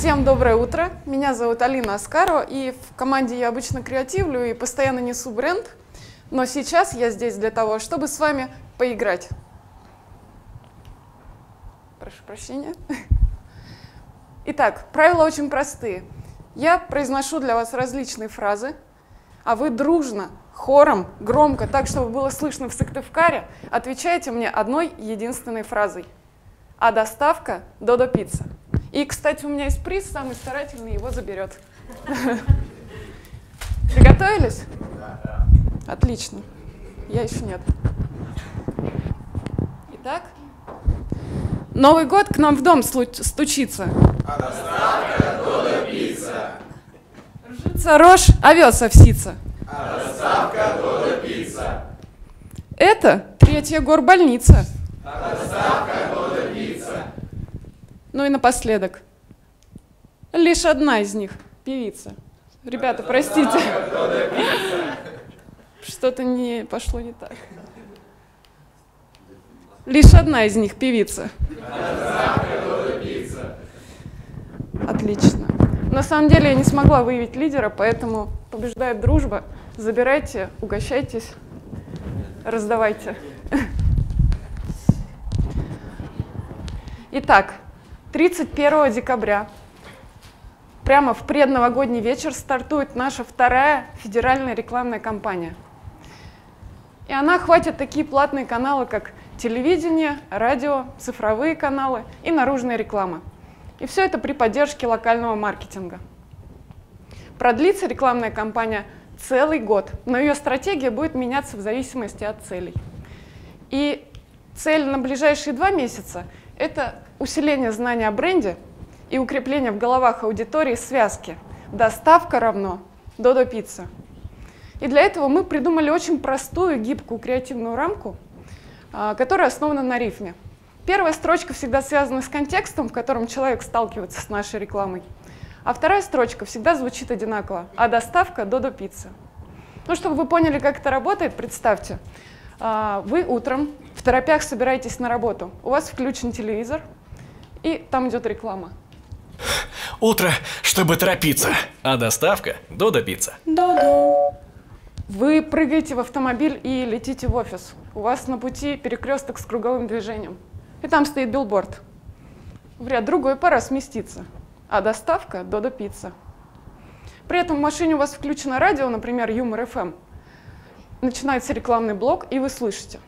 Всем доброе утро. Меня зовут Алина Аскарова, и в команде я обычно креативлю и постоянно несу бренд. Но сейчас я здесь для того, чтобы с вами поиграть. Прошу прощения. Итак, правила очень простые. Я произношу для вас различные фразы, а вы дружно, хором, громко, так, чтобы было слышно в Сыктывкаре, отвечаете мне одной единственной фразой. А доставка Додо Пицца. И, кстати, у меня есть приз, самый старательный его заберет. Приготовились? Да. Отлично. Я еще нет. Итак, Новый год к нам в дом стучится. А доставка Додо Пицца. Ржится рожь, овес овсится. А доставка Додо Пицца. Это третья горбольница. А доставка Додо Пицца. Ну и напоследок. Лишь одна из них певица. Ребята, простите. Что-то не пошло не так. Лишь одна из них певица. Отлично. На самом деле я не смогла выявить лидера, поэтому побеждает дружба. Забирайте, угощайтесь, раздавайте. Итак, 31 декабря, прямо в предновогодний вечер, стартует наша вторая федеральная рекламная кампания. И она охватит такие платные каналы, как телевидение, радио, цифровые каналы и наружная реклама. И все это при поддержке локального маркетинга. Продлится рекламная кампания целый год, но ее стратегия будет меняться в зависимости от целей. И цель на ближайшие 2 месяца – это усиление знания о бренде и укрепление в головах аудитории связки «Доставка равно Додо Пицца». И для этого мы придумали очень простую, гибкую, креативную рамку, которая основана на рифме. Первая строчка всегда связана с контекстом, в котором человек сталкивается с нашей рекламой, а вторая строчка всегда звучит одинаково «А доставка Додо Пицца». Ну, чтобы вы поняли, как это работает, представьте, вы утром в торопях собираетесь на работу, у вас включен телевизор, и там идет реклама. Утро, чтобы торопиться, а доставка Додо Пицца. Додо. Вы прыгаете в автомобиль и летите в офис. У вас на пути перекресток с круговым движением. И там стоит билборд. В ряд другой пора сместиться. А доставка Додо Пицца. При этом в машине у вас включено радио, например, Юмор ФМ. Начинается рекламный блок, и вы слышите.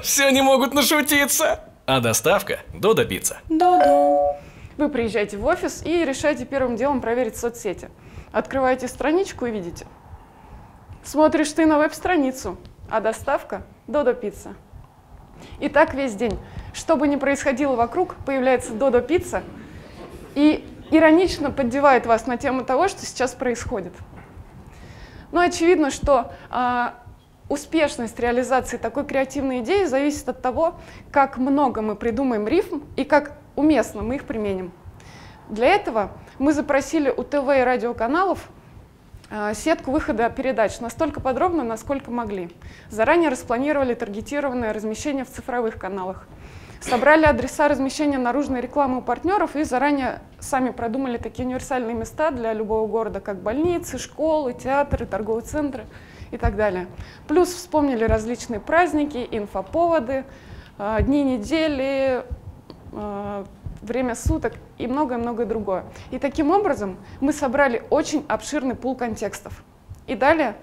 Все не могут нашутиться. А доставка Додо Пицца. Додо. Вы приезжаете в офис и решаете первым делом проверить соцсети. Открываете страничку и видите. Смотришь ты на веб-страницу, а доставка Додо Пицца. И так весь день. Что бы ни происходило вокруг, появляется Додо Пицца и иронично поддевает вас на тему того, что сейчас происходит. Но очевидно, что успешность реализации такой креативной идеи зависит от того, как много мы придумаем рифм и как уместно мы их применим. Для этого мы запросили у ТВ и радиоканалов сетку выхода передач настолько подробно, насколько могли. Заранее распланировали таргетированное размещение в цифровых каналах. Собрали адреса размещения наружной рекламы у партнеров и заранее сами продумали такие универсальные места для любого города, как больницы, школы, театры, торговые центры и так далее. Плюс вспомнили различные праздники, инфоповоды, дни недели, время суток и многое-многое другое. И таким образом мы собрали очень обширный пул контекстов. И далее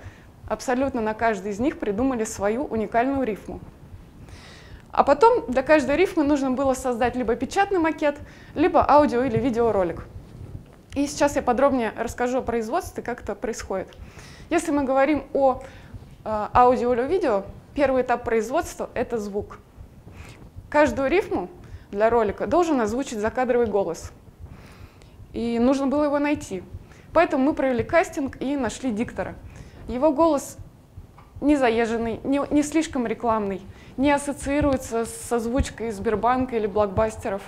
абсолютно на каждый из них придумали свою уникальную рифму. А потом для каждой рифмы нужно было создать либо печатный макет, либо аудио- или видеоролик. И сейчас я подробнее расскажу о производстве, как это происходит. Если мы говорим о аудио или видео, первый этап производства — это звук. Каждую рифму для ролика должен озвучить закадровый голос. И нужно было его найти. Поэтому мы провели кастинг и нашли диктора. Его голос не заезженный, не слишком рекламный, не ассоциируется с озвучкой Сбербанка или блокбастеров.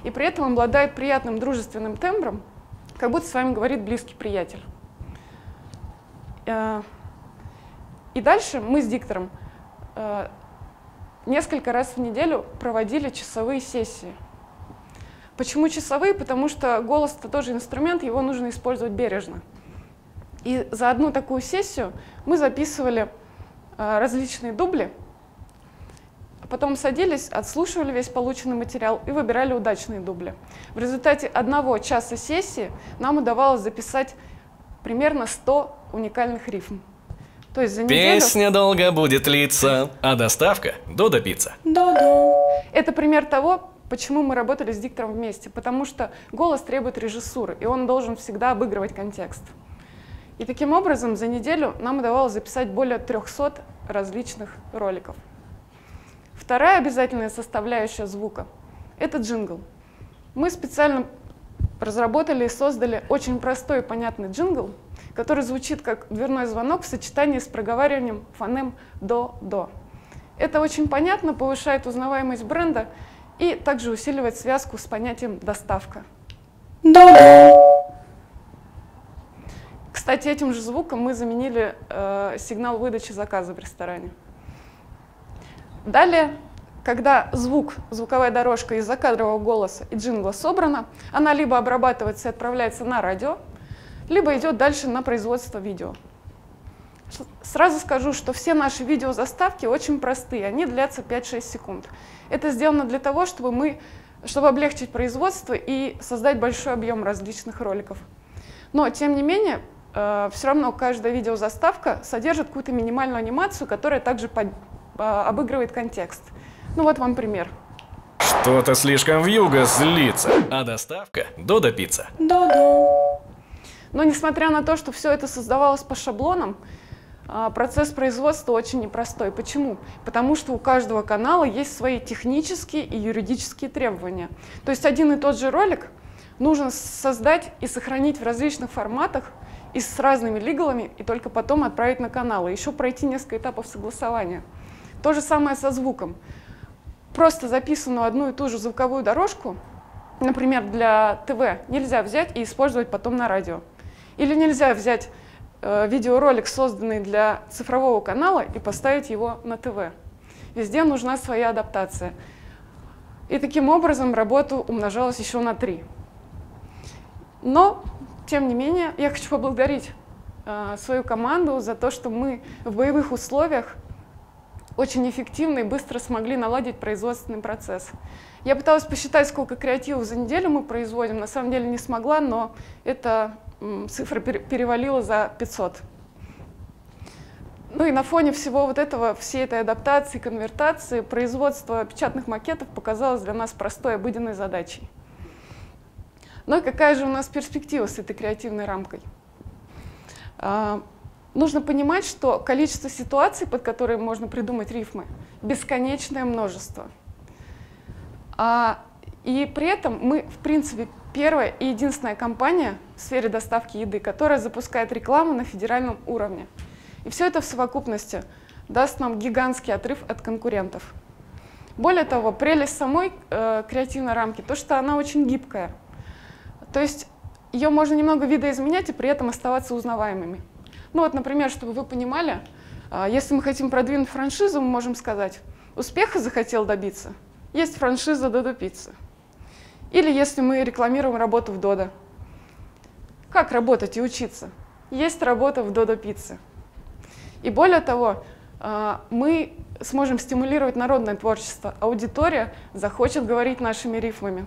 И при этом обладает приятным дружественным тембром, как будто с вами говорит близкий приятель. И дальше мы с диктором несколько раз в неделю проводили часовые сессии. Почему часовые? Потому что голос — это тоже инструмент, его нужно использовать бережно. И за одну такую сессию мы записывали различные дубли, а потом садились, отслушивали весь полученный материал и выбирали удачные дубли. В результате 1 часа сессии нам удавалось записать примерно 100 уникальных рифм. То есть за неделю... Песня долго будет длиться, а доставка — Додо Пицца. Это пример того, почему мы работали с диктором вместе, потому что голос требует режиссуры, и он должен всегда обыгрывать контекст. И таким образом за неделю нам удавалось записать более 300 различных роликов. Вторая обязательная составляющая звука — это джингл. Мы специально разработали и создали очень простой и понятный джингл, который звучит как дверной звонок в сочетании с проговариванием фонем «до-до». Это очень понятно, повышает узнаваемость бренда и также усиливает связку с понятием «доставка». Кстати, этим же звуком мы заменили сигнал выдачи заказа в ресторане. Далее, когда звуковая дорожка из закадрового голоса и джингла собрана, она либо обрабатывается и отправляется на радио, либо идет дальше на производство видео. Сразу скажу, что все наши видеозаставки очень простые, они длятся 5-6 секунд. Это сделано для того, чтобы облегчить производство и создать большой объем различных роликов. Но, тем не менее, все равно каждая видеозаставка содержит какую-то минимальную анимацию, которая также обыгрывает контекст. Ну вот вам пример. Что-то слишком вьюга злится, а доставка — Додо Пицца. Но несмотря на то, что все это создавалось по шаблонам, процесс производства очень непростой. Почему? Потому что у каждого канала есть свои технические и юридические требования. То есть один и тот же ролик нужно создать и сохранить в различных форматах и с разными лигалами, и только потом отправить на канал, и еще пройти несколько этапов согласования. То же самое со звуком. Просто записанную одну и ту же звуковую дорожку, например, для ТВ, нельзя взять и использовать потом на радио. Или нельзя взять видеоролик, созданный для цифрового канала, и поставить его на ТВ. Везде нужна своя адаптация. И таким образом работа умножалась еще на 3. Но, тем не менее, я хочу поблагодарить свою команду за то, что мы в боевых условиях очень эффективно и быстро смогли наладить производственный процесс. Я пыталась посчитать, сколько креативов за неделю мы производим. На самом деле не смогла, но эта цифра перевалила за 500. Ну и на фоне всего вот этого, всей этой адаптации, конвертации, производство печатных макетов показалось для нас простой, обыденной задачей. Ну и какая же у нас перспектива с этой креативной рамкой? Нужно понимать, что количество ситуаций, под которые можно придумать рифмы, бесконечное множество. И при этом мы, в принципе, первая и единственная компания в сфере доставки еды, которая запускает рекламу на федеральном уровне. И все это в совокупности даст нам гигантский отрыв от конкурентов. Более того, прелесть самой креативной рамки, то, что она очень гибкая. То есть ее можно немного видоизменять и при этом оставаться узнаваемыми. Ну вот, например, чтобы вы понимали, если мы хотим продвинуть франшизу, мы можем сказать: успеха захотел добиться, есть франшиза Додо Пиццы. Или если мы рекламируем работу в Додо. Как работать и учиться? Есть работа в Додо Пицце. И более того, мы сможем стимулировать народное творчество. Аудитория захочет говорить нашими рифмами.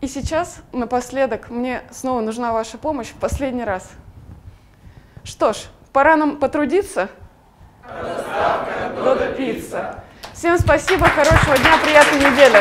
И сейчас, напоследок, мне снова нужна ваша помощь в последний раз. Что ж, пора нам потрудиться. Доставка Додо Пицца. Всем спасибо, хорошего дня, приятной недели.